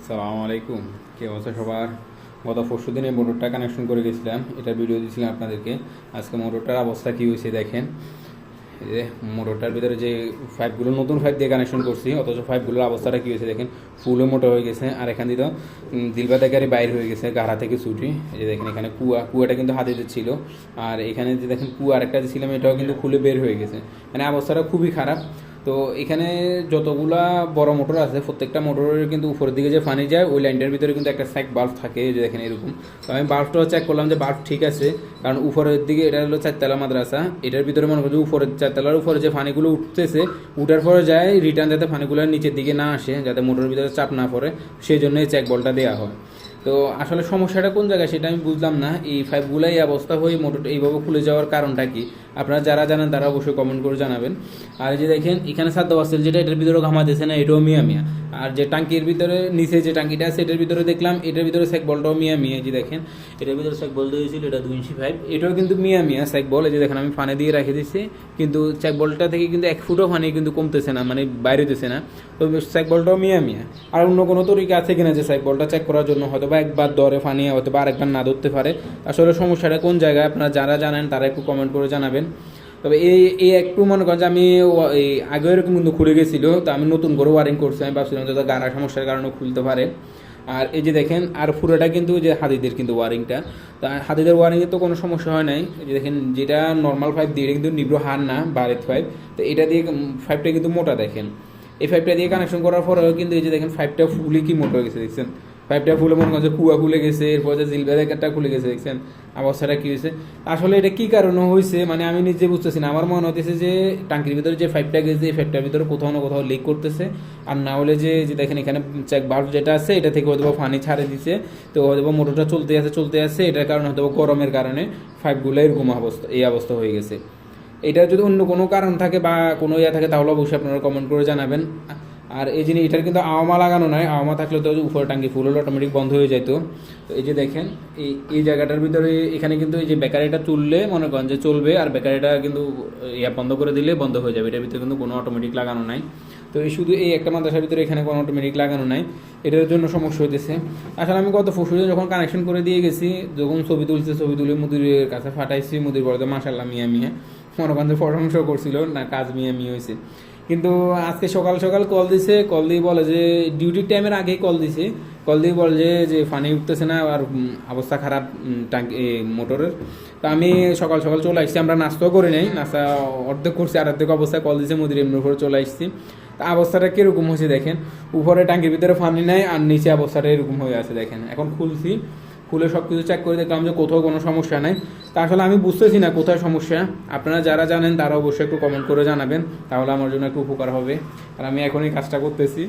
সালামু আলাইকুম। কি অবস্থা সবার? গত পরশু দিনে মোটরটা কানেকশন করে গেছিলাম, এটা ভিডিও দিয়েছিলাম আপনাদেরকে। আজকে মোটরটার অবস্থা কী হয়েছে দেখেন। এই যে মোটরটার ভিতরে যে পাইপগুলো নতুন পাইপ দিয়ে কানেকশন করছি, অথচ পাইপগুলোর অবস্থাটা কী হয়েছে দেখেন। ফুলও মোটা হয়ে গেছে, আর এখান দিয়ে তো দিলবা থেকে বাইর হয়ে গেছে গাড়া থেকে ছুটি। এই যে দেখেন এখানে কুয়াটা কিন্তু হাতে ছিল, আর এখানে যে দেখেন কুয়া আরেকটা ছিলাম এটাও কিন্তু খুলে বের হয়ে গেছে। মানে অবস্থাটা খুবই খারাপ। তো এখানে যতগুলা বড় মোটর আছে প্রত্যেকটা মোটরের কিন্তু উপরের দিকে যে পানি যায় ওই লাইনটার ভিতরে কিন্তু একটা স্যাক বাল্ব থাকে, যে দেখেন এরকম। তো আমি বাল্বটাও চেক করলাম যে বাল্ব ঠিক আছে, কারণ উপরের দিকে এটা হলো চারতলা মাদ্রাসা, এটার ভিতরে মনে করছি উপরের চারতলার উপরে যে পানিগুলো উঠতেছে উঠার পরে যায় রিটার্ন যাতে পানিগুলো নিচের দিকে না আসে, যাতে মোটরের ভিতরে চাপ না পড়ে, সেই জন্য এই চেক বলটা দেওয়া হয়। তো আসলে সমস্যাটা কোন জায়গায় সেটা আমি বুঝলাম না। এই পাইপগুলাই অবস্থা হয়ে মোটরটা এইভাবে খুলে যাওয়ার কারণটা কি আপনারা যারা জানেন তারা অবশ্যই কমেন্ট করে জানাবেন। আর এই যে দেখেন এখানে সাদ্য বাসেল যেটা এটার ভিতরে ঘামাতেছে না, এটাও মিয়া মিয়া। আর যে টাঙ্কির ভিতরে নিচে যে টাঙ্কিটা আছে এটার ভিতরে দেখলাম এটার ভিতরে স্যাক বলটাও মিয়া মিয়া। যে দেখেন এটার ভিতরে স্যাক বল দিয়েছিল, এটা 2 ইঞ্চি পাইপ, এটাও কিন্তু মিয়া মিয়া স্যাক বল। এই যে দেখেন আমি পানি দিয়ে রেখে দিচ্ছি, কিন্তু স্যাক বলটা থেকে কিন্তু 1 ফুটও পানি কিন্তু কমতেছে না, মানে বাইরে হতেছে না। তো স্যাক বলটাও মিয়া মিয়া। আর অন্য কোনো তরিকা আছে কিনা যে স্যাক বলটা চেক করার জন্য? হয়তো বা একবার ধরে পানি, হয়তো বা আরেকবার না ধরতে পারে। আসলে সমস্যাটা কোন জায়গায় আপনারা যারা জানেন তারা একটু কমেন্ট করে জানাবেন। তবে এই একটু মনে করেন যে আমি এই আগে এরকম কিন্তু খুলে গেছিলো, তো আমি নতুন করে ওয়ারিং করছি। আমি ভাবছিলাম যে গাড়া সমস্যার কারণে খুলতে পারে। আর এই যে দেখেন আর পুরোটা কিন্তু যে হাতিদের কিন্তু ওয়ারিংটা, তা হাতিদের ওয়ারিংয়ে তো কোনো সমস্যা হয় নাই। এই যে দেখেন যেটা নর্মাল পাইপ দিয়ে কিন্তু নিব্র হার না বারের পাইপ, তো এটা দিয়ে পাইপটা কিন্তু মোটা দেখেন। এই পাইপটা দিয়ে কানেকশন করার পরেও কিন্তু এই যে দেখেন পাইপটা ফুলে কি মোটা হয়ে গেছে দেখছেন। পাইপটা ফুলে মনে করছে কুয়া খুলে গেছে, এরপর যে জিলবের একটা খুলে গেছে দেখছেন। অবস্থাটা কী হয়েছে আসলে, এটা কী কারণে হয়েছে মানে আমি নিজে বুঝতেছি না। আমার মনে হতেছে যে টাঙ্কির ভিতরে যে পাইপটা গেছে এই পাইপটার ভিতরে কোথাও না কোথাও লিক করতেছে। আর না হলে যে দেখেন এখানে চেক বাল্ব যেটা আছে এটা থেকে হয়তো পানি ছাড়ে দিছে, তো হয়তো মোটরটা চলতে আছে এটার কারণে হয়তো গরমের কারণে পাইপগুলো এরকম অবস্থা, এই অবস্থা হয়ে গেছে। এটা যদি অন্য কোনো কারণ থাকে বা কোনো ইয়ে থাকে তাহলে অবশ্যই আপনারা কমেন্ট করে জানাবেন। আর এই জিনিস এটার কিন্তু আওয়ামা লাগানো নয়, আওয়ামা থাকলে তো উপরে টাঙ্কি ফুল হলে অটোমেটিক বন্ধ হয়ে যেত। তো এই যে দেখেন এই জায়গাটার ভিতরে এখানে কিন্তু এই যে ব্যাটারিটা তুললে মনে করেন যে চলবে, আর ব্যাটারিটা কিন্তু বন্ধ করে দিলে বন্ধ হয়ে যাবে। এটার ভিতরে কিন্তু কোনো অটোমেটিক লাগানো নাই। তো এই শুধু এই একটা মাদ্রাসার ভিতরে এখানে কোনো অটোমেটিক লাগানো নাই, এটার জন্য সমস্যা হইতেছে। আসলে আমি গত পরশুদিন যখন কানেকশন করে দিয়ে গেছি, যখন ছবি তুলে মুদিরের কাছে ফাটাইছি, মুদির বলতে মাশাআল্লাহ মিয়া মিয়া, মনে করেন যে প্রশংসা করছিল না, কাজ মিয়া মিয়া হয়েছে। কিন্তু আজকে সকাল সকাল কল দিয়ে বলে যে ডিউটির টাইমের আগেই কল দিয়ে বলে যে পানি উঠতেছে না, আর অবস্থা খারাপ টাঙ্কি মোটরের। তো আমি সকাল সকাল চলে আসছি, আমরা নাস্তাও করি নাই, নাস্তা অর্ধেক করছি, আর অর্ধেক অবস্থায় কল দিয়েছে মুদির এমনি উপরে চলে আসছি। তা অবস্থাটা কীরকম হয়েছে দেখেন, উপরে টাঙ্কির ভিতরে পানি নাই আর নিচে অবস্থাটা এরকম হয়ে আছে দেখেন। এখন খুলে সব কিছু চেক করে দেখলাম যে কোথাও কোনো সমস্যা নাই। তা আসলে আমি বুঝতেছি না কোথায় সমস্যা। আপনারা যারা জানেন তারা অবশ্যই একটু কমেন্ট করে জানাবেন, তাহলে আমার জন্য একটু উপকার হবে। আর আমি এখনই কাজটা করতেছি।